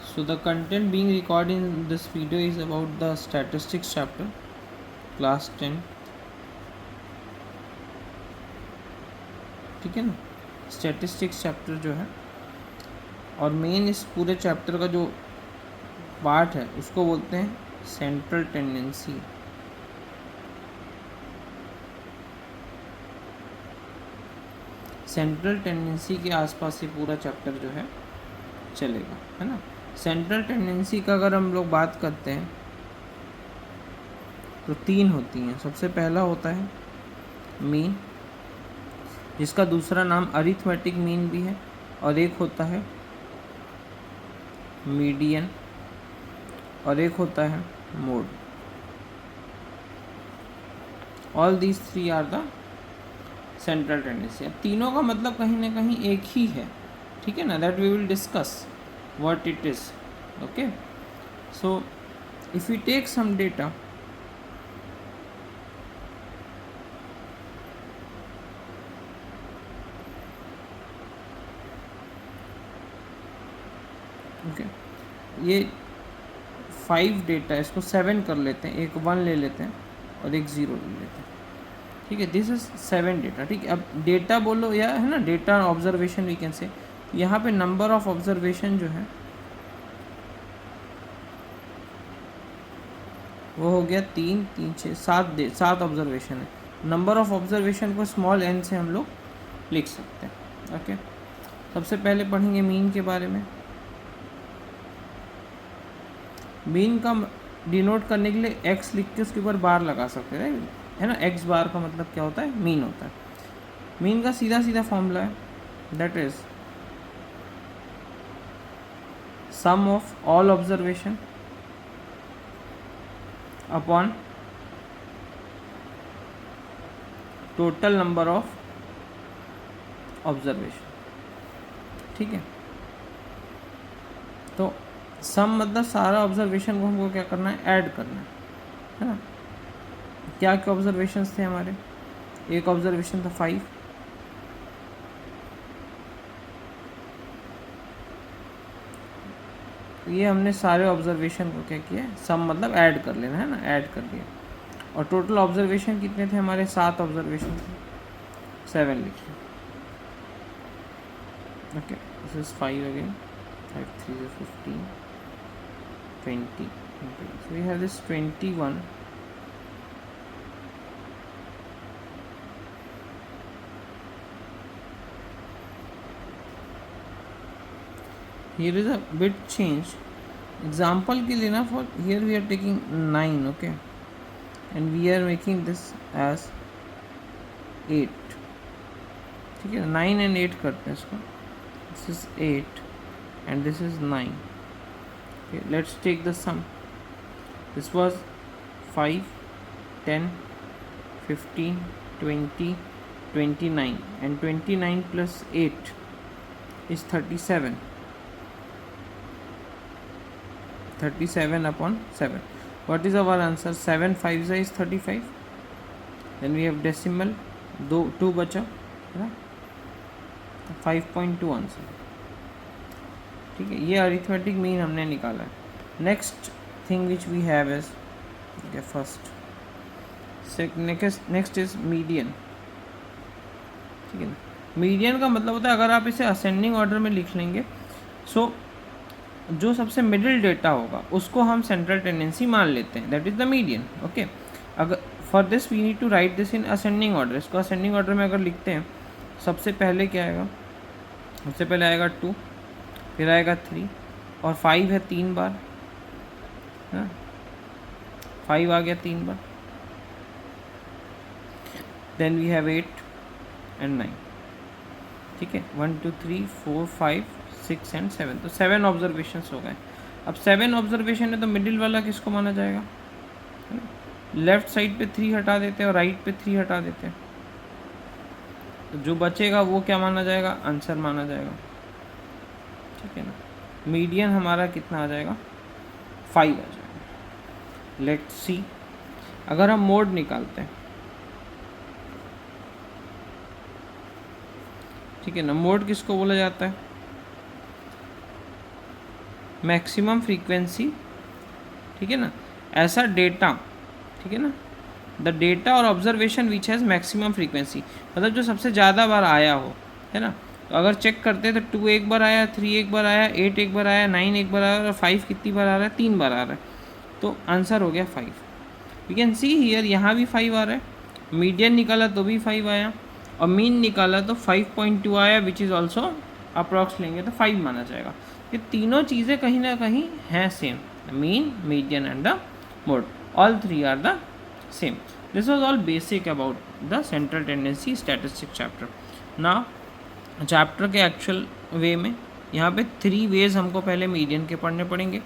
So the content being recorded in this video is about the statistics chapter, class 10. ठीक है ना, statistics chapter जो है, और मेन इस पूरे चैप्टर का जो पार्ट है उसको बोलते हैं सेंट्रल टेंडेंसी। सेंट्रल टेंडेंसी के आसपास ही पूरा चैप्टर जो है चलेगा, है ना। सेंट्रल टेंडेंसी का अगर हम लोग बात करते हैं तो 3 होती हैं। सबसे पहला होता है मीन, जिसका दूसरा नाम अरिथमेटिक मीन भी है, और एक होता है मीडियन, और एक होता है mode. All these 3 are the central tendency. अब तीनों का मतलब कहीं ना कहीं एक ही है, ठीक है ना। That we will discuss what it is. Okay, so if we take some data, okay, ये 5 डेटा, इसको 7 कर लेते हैं, एक 1 ले लेते हैं और एक 0 ले लेते हैं, ठीक है। दिस इज 7 डेटा, ठीक है। अब डेटा बोलो या, है ना, data observation we can say. यहाँ पे नंबर ऑफ ऑब्जर्वेशन जो है वो हो गया 3 3 6 7 ऑब्जर्वेशन है। नंबर ऑफ ऑब्जर्वेशन को स्मॉल n से हम लोग लिख सकते हैं। ओके, सबसे पहले पढ़ेंगे मीन के बारे में। मीन का डिनोट करने के लिए x लिख के उसके ऊपर बार लगा सकते हैं, है ना। x बार का मतलब क्या होता है, मीन होता है। मीन का सीधा सीधा फॉर्मूला है, that is sum of all observation upon total number of observation, ठीक है। तो सम मतलब सारा ऑब्जर्वेशन को हमको क्या करना है, ऐड करना है ना। क्या क्या ऑब्जर्वेशंस थे हमारे, एक ऑब्जर्वेशन था 5, ये हमने सारे ऑब्जर्वेशन को क्या किया, सम मतलब ऐड कर लेना, है ना, ऐड कर दिया। और टोटल ऑब्जर्वेशन कितने थे हमारे, 7 ऑब्जर्वेशन थे, 7 लिख लिया। Okay, this is 5 again, 5 3 is 15, 20, so we have this 21, here is a bit change, example के लिए ना, for here we are taking 9, okay, and we are making this as 8, ठीक है। 9 and 8 करते हैं इसको, this is 8 and this is 9। okay, let's take the sum. This was 5 10 15 20 29, and 29 plus 8 is 37, 37 upon 7. What is our answer, 7 5 is 35, then we have decimal, 2 बचा, है ना, 5.2 answer, ठीक है। ये अरिथमेटिक मीन हमने निकाला है। Next thing which we have is, first next is median, ठीक है ना। मीडियन का मतलब होता है, अगर आप इसे असेंडिंग ऑर्डर में लिख लेंगे, सो जो सबसे मिडिल डेटा होगा उसको हम सेंट्रल टेंडेंसी मान लेते हैं, that is the median. Okay, अगर for this we need to write this in ascending order. इसको असेंडिंग ऑर्डर में अगर लिखते हैं, सबसे पहले क्या आएगा, सबसे पहले आएगा 2, फिर आएगा 3, और 5 है 3 बार, है, 5 आ गया 3 बार, देन वी हैव 8 एंड 9, ठीक है। 1 2 3 4 5 6 एंड 7, तो 7 ऑब्जर्वेशन हो गए। अब 7 ऑब्जर्वेशन है तो मिडिल वाला किसको माना जाएगा, लेफ्ट साइड पे 3 हटा देते हैं और राइट पे 3 हटा देते हैं, तो जो बचेगा वो क्या माना जाएगा, आंसर माना जाएगा, ठीक है ना। मीडियन हमारा कितना आ जाएगा, 5 आ जाएगा। लेट्स सी, अगर हम मोड निकालते हैं, ठीक है ना। मोड किसको बोला जाता है, मैक्सिमम फ्रीक्वेंसी, ठीक है ना, ऐसा डेटा, ठीक है ना, द डेटा और observation which has maximum frequency, मतलब जो सबसे ज़्यादा बार आया हो, है ना। तो अगर चेक करते हैं तो 2 एक बार आया, 3 एक बार आया, 8 एक बार आया, 9 एक बार आया, और 5 कितनी बार आ रहा है, 3 बार आ रहा है। तो आंसर हो गया 5। यू कैन सी हियर, यहाँ भी 5 आ रहा है, मीडियन निकाला तो भी 5 आया, और मीन निकाला तो 5.2 आया, विच इज़ ऑल्सो अप्रॉक्स लेंगे तो 5 माना जाएगा। ये तीनों चीज़ें कहीं ना कहीं हैं same, mean, median and the mode, all three are the same. This was all basic about the central tendency statistic chapter. ना चैप्टर के एक्चुअल वे में यहाँ पे 3 वेज हमको पहले मीडियन के पढ़ने पड़ेंगे,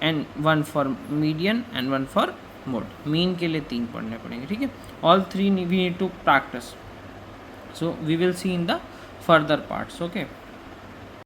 and 1 for median and 1 for mode. Mean के लिए 3 पढ़ने पड़ेंगे, ठीक है। All 3 we need to practice, so we will see in the further parts, okay.